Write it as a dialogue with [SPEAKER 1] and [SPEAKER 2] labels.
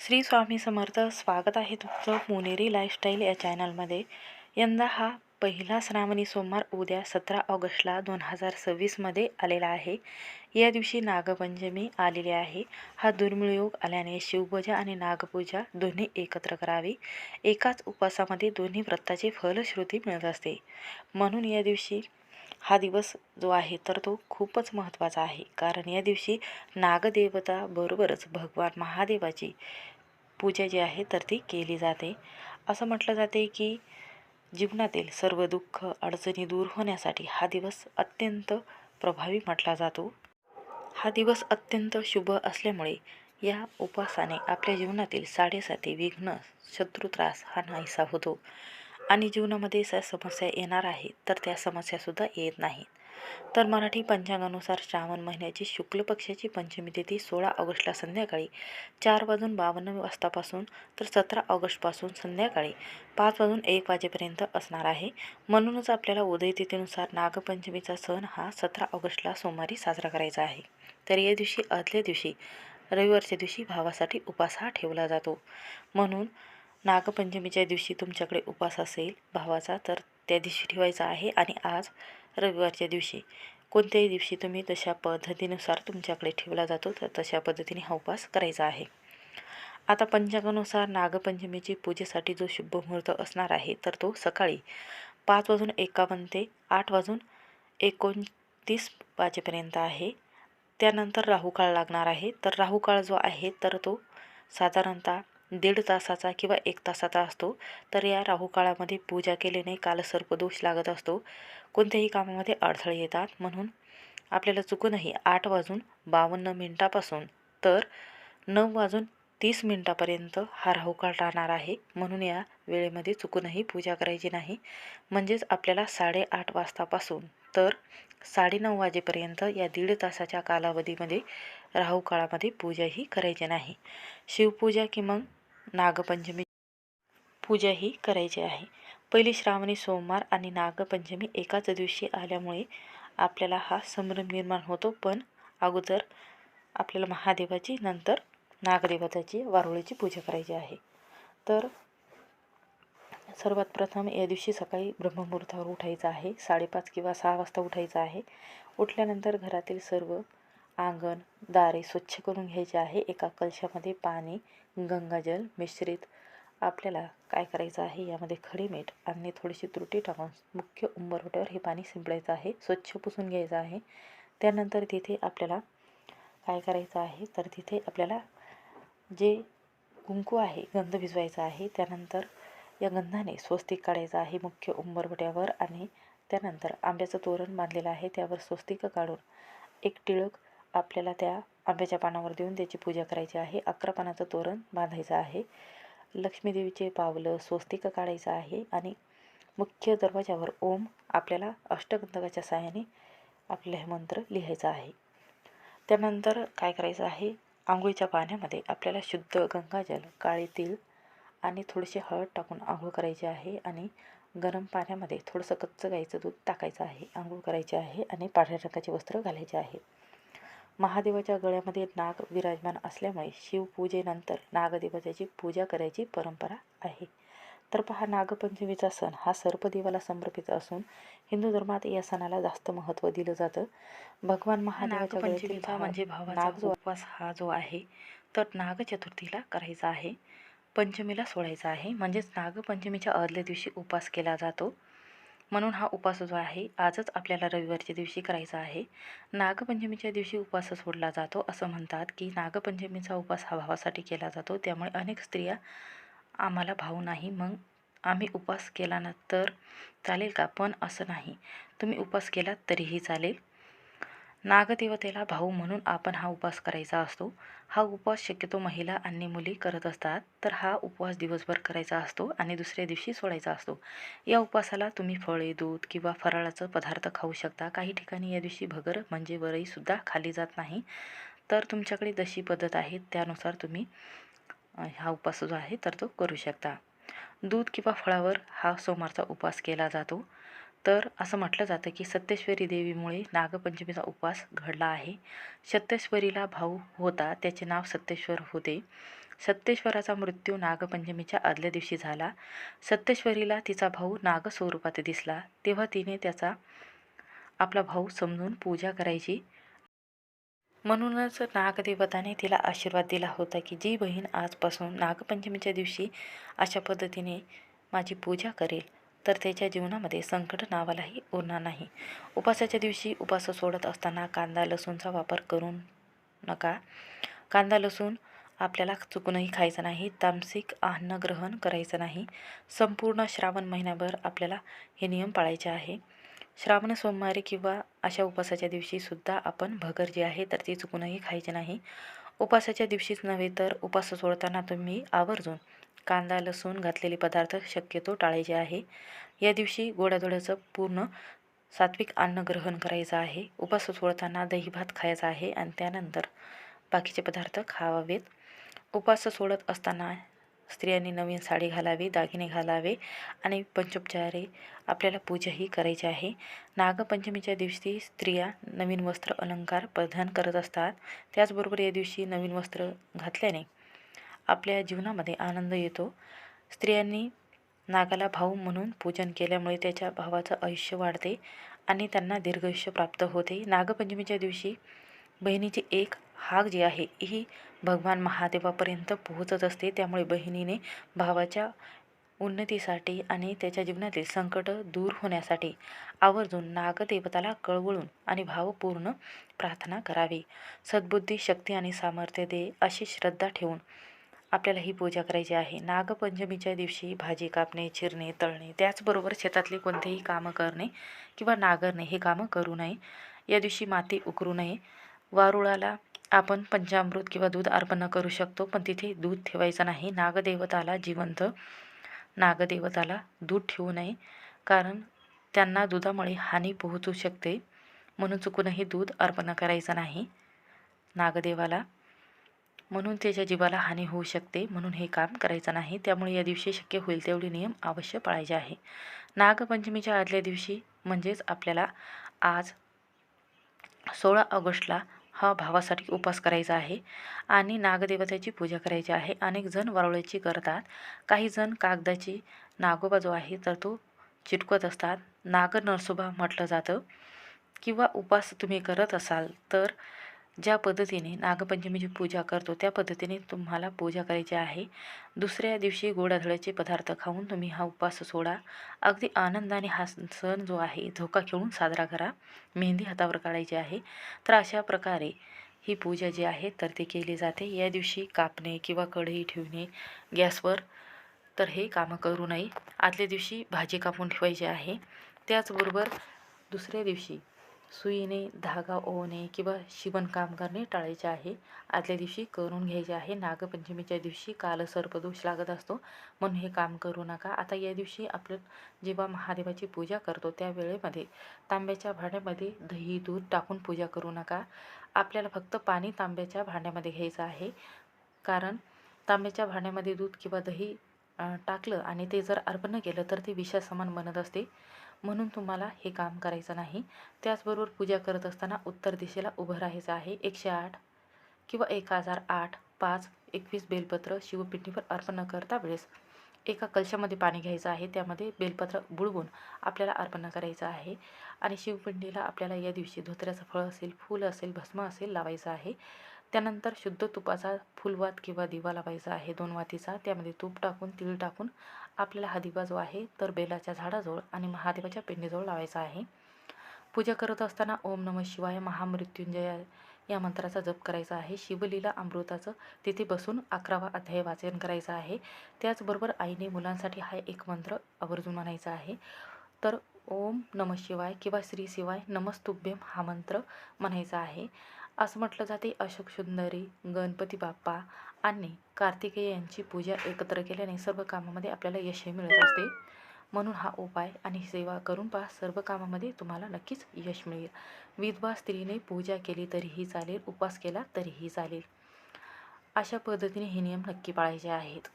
[SPEAKER 1] श्री स्वामी समर्थ. स्वागत आहे तुमचं पुणेरी लाईफस्टाईल या चॅनलमध्ये. यंदा हा पहिला श्रावणी सोमवार उद्या 17 ऑगस्टला 2026मध्ये आलेला आहे. या दिवशी नागपंचमी आलेली आहे. हा दुर्मिळ योग आल्याने शिवपूजा आणि नागपूजा दोन्ही एकत्र करावी. एकाच उपवासामध्ये दोन्ही व्रताची फलश्रुती मिळत असते. म्हणून या दिवशी हा दिवस जो आहे तर तो खूपच महत्त्वाचा आहे. कारण या दिवशी नागदेवता बरोबरच भगवान महादेवाची पूजा जी आहे तर ती केली जाते. असं म्हटलं जाते की जीवनातील सर्व दुःख अडचणी दूर होण्यासाठी हा दिवस अत्यंत प्रभावी म्हटला जातो. हा दिवस अत्यंत शुभ असल्यामुळे या उपवासाने आपल्या जीवनातील साडेसाती विघ्न शत्रुत्रास हा नाहीसा होतो आणि जीवनामध्ये ज्या समस्या येणार आहेत तर त्या समस्यासुद्धा येत नाहीत. तर मराठी पंचांगानुसार श्रावण महिन्याची शुक्ल पक्षाची पंचमी तिथी 16 ऑगस्टला संध्याकाळी 4:52 वाजतापासून तर 17 ऑगस्टपासून संध्याकाळी 5:01 वाजेपर्यंत असणार आहे. म्हणूनच आपल्याला उदय तिथीनुसार नागपंचमीचा सण हा 17 ऑगस्टला सोमवारी साजरा करायचा आहे. तर या दिवशी आदल्या दिवशी रविवारच्या दिवशी भावासाठी उपवास हा ठेवला जातो. म्हणून नागपंचमीच्या दिवशी तुमच्याकडे उपवास असेल भावाचा तर त्या दिवशी ठेवायचा आहे. आणि आज रविवारच्या दिवशी कोणत्याही दिवशी तुम्ही तशा पद्धतीनुसार तुमच्याकडे ठेवला जातो तर तशा पद्धतीने हा उपवास करायचा आहे. आता पंचांगानुसार नागपंचमीची पूजेसाठी जो शुभ मुहूर्त असणार आहे तर तो सकाळी 5:51 ते 8:29 वाजेपर्यंत आहे. त्यानंतर राहुकाळ लागणार आहे. तर राहुकाळ जो आहे तर तो साधारणतः 1.5 तासाचा किंवा 1 तासाचा असतो. तर या राहुकाळामध्ये पूजा केल्याने कालसर्पदोष लागत असतो. कोणत्याही कामामध्ये अडथळे येतात. म्हणून आपल्याला चुकूनही 8:52 तर 9:30 हा राहुकाळ राहणार आहे. म्हणून या वेळेमध्ये चुकूनही पूजा करायची नाही. म्हणजेच आपल्याला 8:30 वाजतापासून तर 9:30 वाजेपर्यंत या 1.5 तासाच्या कालावधीमध्ये राहुकाळामध्ये पूजाही करायची नाही. शिवपूजा किंवा नागपंचमी पूजाही करायची आहे. पहिली श्रावणी सोमवार आणि नागपंचमी एकाच दिवशी आल्यामुळे आपल्याला हा संभ्रम निर्माण होतो. पण अगोदर आपल्याला महादेवाची नंतर नागदेवताची वारुळीची पूजा करायची आहे. तर सर्वात प्रथम या दिवशी सकाळी ब्रह्ममुहूर्तावर उठायचं आहे. 5:30 किंवा 6 वाजता उठायचं आहे. उठल्यानंतर घरातील सर्व अंगण दारे स्वच्छ करून घ्यायचे आहे. एका कलशामध्ये पाणी गंगाजल मिश्रित आपल्याला काय करायचं आहे, यामध्ये खडे मीठ आणि थोडीशी त्रुटी टाकून मुख्य उंबरठ्यावर हे पाणी शिंपडायचं आहे. स्वच्छ पुसून घ्यायचं आहे. त्यानंतर तिथे आपल्याला काय करायचं आहे तर तिथे आपल्याला जे कुंकू आहे गंध भिजवायचा आहे. त्यानंतर या गंधाने स्वस्तिक काढायचं आहे मुख्य उंबरठ्यावर. आणि त्यानंतर आंब्याचं तोरण बांधलेलं आहे त्यावर स्वस्तिक काढून एक टिळक आपल्याला त्या आंब्याच्या पानावर देऊन त्याची पूजा करायची आहे. 11 पानाचं तोरण बांधायचं आहे. लक्ष्मीदेवीचे पावलं स्वस्तिक काढायचं आहे. आणि मुख्य दरवाजावर ओम आपल्याला अष्टगंधकाच्या सहाय्याने आपल्याला हे मंत्र लिहायचा आहे. त्यानंतर काय करायचं आहे, आंघोळीच्या पाण्यामध्ये आपल्याला शुद्ध गंगाजल काळे तीळ आणि थोडीशी हळद टाकून आंघोळ करायची आहे. आणि गरम पाण्यामध्ये थोडंसं कच्चं गाईचं दूध टाकायचं आहे. आंघोळ करायची आहे आणि पांढऱ्या रंगाचे वस्त्र घालायचे आहे. महादेवाच्या गळ्यामध्ये नाग विराजमान असल्यामुळे शिवपूजेनंतर नागदेवतेची पूजा करायची परंपरा आहे. तर पहा, नागपंचमीचा सण हा सर्पदेवाला समर्पित असून हिंदू धर्मात या सणाला जास्त महत्त्व दिलं जातं. भगवान महादेवाच्या गळ्यातील म्हणजे नाग उपवास हा जो आहे तर नागचतुर्थीला करायचा आहे. पंचमीला सोडायचा आहे. म्हणजेच नागपंचमीच्या आदल्या दिवशी उपवास केला जातो. म्हणून हा उपवास जो आहे आजच आपल्याला रविवारच्या दिवशी करायचा आहे. नागपंचमीच्या दिवशी उपवास सोडला जातो. असं म्हणतात की नागपंचमीचा उपवास हा भावासाठी केला जातो. त्यामुळे अनेक स्त्रिया आम्हाला भाऊ नाही मग आम्ही उपवास केला ना तर चालेल का, पण असं नाही, तुम्ही उपवास केलात तरीही चालेल. नागदेवतेला भाऊ म्हणून आपण हा उपवास करायचा असतो. हा उपवास शक्यतो महिला आणि मुली करत असतात. तर हा उपवास दिवसभर करायचा असतो आणि दुसऱ्या दिवशी सोडायचा असतो. या उपवासाला तुम्ही फळे दूध किंवा फराळाचं पदार्थ खाऊ शकता. काही ठिकाणी या दिवशी भगर म्हणजे वरईसुद्धा खाल्ली जात नाही. तर तुमच्याकडे जशी पद्धत आहे त्यानुसार तुम्ही हा उपवास जो आहे तर तो करू शकता. दूध किंवा फळावर हा सोमवारचा उपवास केला जातो. तर असं म्हटलं जातं की सत्येश्वरी देवीमुळे नागपंचमीचा उपवास घडला आहे. सत्येश्वरीला भाऊ होता, त्याचे नाव सत्येश्वर होते. सत्तेश्वराचा मृत्यू नागपंचमीच्या आदल्या दिवशी झाला. सत्तेश्वरीला तिचा भाऊ नाग स्वरूपात दिसला, तेव्हा तिने त्याचा आपला भाऊ समजून पूजा करायची. म्हणूनच नागदेवताने तिला आशीर्वाद दिला होता की जी बहीण आजपासून नागपंचमीच्या दिवशी अशा पद्धतीने माझी पूजा करेल तर त्याच्या जीवनामध्ये संकट नावालाही उरणार नाही. उपासाच्या दिवशी उपास सोडत असताना कांदा लसूणचा वापर करू नका. कांदा लसूण आपल्याला चुकूनही खायचं नाही. तामसिक अन्न ग्रहण करायचं नाही. संपूर्ण श्रावण महिन्याभर आपल्याला हे नियम पाळायचे आहे. श्रावण सोमवारी किंवा अशा उपासाच्या दिवशीसुद्धा आपण भगर जी आहे तर ती चुकूनही खायची नाही. उपासाच्या दिवशीच नव्हे तर उपास सोडताना तुम्ही आवर्जून कांदा लसूण घातलेले पदार्थ शक्यतो टाळायचे आहे. या दिवशी गोडाधोडाचं पूर्ण सात्विक अन्न ग्रहण करायचं आहे. उपास सोडताना दही भात खायचा आहे आणि त्यानंतर बाकीचे पदार्थ खावावेत. उपास सोडत असताना स्त्रियांनी नवीन साडी घालावी, दागिने घालावे आणि पंचोपचारे आपल्याला पूजाही करायची आहे. नागपंचमीच्या दिवशी स्त्रिया नवीन वस्त्र अलंकार परिधान करत असतात. त्याचबरोबर या दिवशी नवीन वस्त्र घातल्याने आपल्या जीवनामध्ये आनंद येतो. स्त्रियांनी नागाला भाऊ म्हणून पूजन केल्यामुळे त्याच्या भावाचं आयुष्य वाढते आणि त्यांना दीर्घायुष्य प्राप्त होते. नागपंचमीच्या दिवशी बहिणीची एक हाक जी आहे ही भगवान महादेवापर्यंत पोहोचत असते. त्यामुळे बहिणीने भावाच्या उन्नतीसाठी आणि त्याच्या जीवनातील संकट दूर होण्यासाठी आवर्जून नागदेवताला कळवळून आणि भावपूर्ण प्रार्थना करावी. सद्बुद्धी, शक्ती आणि सामर्थ्य दे अशी श्रद्धा ठेवून आपल्याला ही पूजा करायची आहे. नागपंचमीच्या दिवशी भाजी कापणे, चिरणे, तळणे त्याचबरोबर शेतातली कोणतेही कामं करणे किंवा नांगरणे हे कामं करू नये. या दिवशी माती उकरू नये. वारुळाला आपण पंचामृत किंवा दूध अर्पण करू शकतो, पण तिथे दूध ठेवायचं नाही. नागदेवताला दूध ठेवू नये, कारण त्यांना दुधामुळे हानी पोहोचू शकते. म्हणून चुकूनही दूध अर्पण करायचं नाही नागदेवाला, म्हणून त्याच्या जीवाला हानी होऊ शकते. म्हणून हे काम करायचं नाही. त्यामुळे या दिवशी शक्य होईल तेवढे नियम अवश्य पाळायचे आहे. नागपंचमीच्या आदल्या दिवशी म्हणजेच आपल्याला आज 16 ऑगस्टला हा भावासाठी उपवास करायचा आहे आणि नागदेवतेची पूजा करायची आहे. अनेक जण वारुळ्याची करतात. काही जण कागदाची नागोबा जो आहे तर तो चिटकवत असतात. नाग नरसोबा म्हटलं जातं. किंवा उपवास तुम्ही करत असाल तर ज्या पद्धतीने नागपंचमीची पूजा करतो त्या पद्धतीने तुम्हाला पूजा करायची आहे. दुसऱ्या दिवशी गोडाधोडाचे पदार्थ खाऊन तुम्ही हा उपवास सोडा. अगदी आनंदाने हा सण जो आहे झोका खेळून साजरा करा. मेहंदी हातावर काढायची आहे. तर अशा प्रकारे ही पूजा जी आहे तर ती केली जाते. या दिवशी कापणे किंवा कढई ठेवणे गॅसवर तर हे कामं करू नये. आदल्या दिवशी भाजी कापून ठेवायची आहे. त्याचबरोबर दुसऱ्या दिवशी सुईने धागा ओवणे किंवा शिवणकाम करणे टाळायचे आहे. आदल्या दिवशी करून घ्यायचे आहे. नागपंचमीच्या दिवशी कालसर्पदोष लागत असतो, म्हणून हे काम करू नका. आता या दिवशी आपण जेव्हा महादेवाची पूजा करतो त्या वेळेमध्ये तांब्याच्या भांड्यामध्ये दही दूध टाकून पूजा करू नका. आपल्याला फक्त पाणी तांब्याच्या भांड्यामध्ये घ्यायचं आहे, कारण तांब्याच्या भांड्यामध्ये दूध किंवा दही टाकलं आणि ते जर अर्पण केलं तर ते विषासमान बनत असते. म्हणून तुम्हाला हे काम करायचं नाही. त्याचबरोबर पूजा करत असताना उत्तर दिशेला उभं राहायचं आहे. 108 किंवा 1008 5 21 बेलपत्र शिवपिंडीवर अर्पण करता वेळेस एका कलशामध्ये पाणी घ्यायचं आहे. त्यामध्ये बेलपत्र बुडवून आपल्याला अर्पण करायचं आहे. आणि शिवपिंडीला आपल्याला या दिवशी धोत्र्याचं फळ असेल, फूल असेल, भस्म असेल लावायचं आहे. त्यानंतर शुद्ध तुपाचा फुलवात किंवा दिवा लावायचा आहे 2 वातीचा. त्यामध्ये तूप टाकून तीळ टाकून आपल्याला हा दिवा जो आहे तर बेलाच्या झाडाजवळ आणि महादेवाच्या पिंडीजवळ लावायचा आहे. पूजा करत असताना ओम नमः शिवाय महामृत्युंजय या मंत्राचा जप करायचा आहे. शिवलीला अमृताचं तिथे बसून 11वा अध्याय वाचन करायचा आहे. त्याचबरोबर आईने मुलांसाठी हा एक मंत्र आवर्जून म्हणायचा आहे. तर ओम नमः शिवाय किंवा श्री शिवाय नमस्तुभ्यम हा मंत्र म्हणायचा आहे. असं म्हटलं जाते अशोक सुंदरी, गणपती बाप्पा आणि कार्तिकेय यांची पूजा एकत्र केल्याने सर्व कामामध्ये आपल्याला यश मिळत असते. म्हणून हा उपाय आणि सेवा करून पहा, सर्व कामामध्ये तुम्हाला नक्कीच यश मिळेल. विधवा स्त्रीने पूजा केली तरीही चालेल, उपवास केला तरीही चालेल. अशा पद्धतीने हे नियम नक्की पाळायचे आहेत.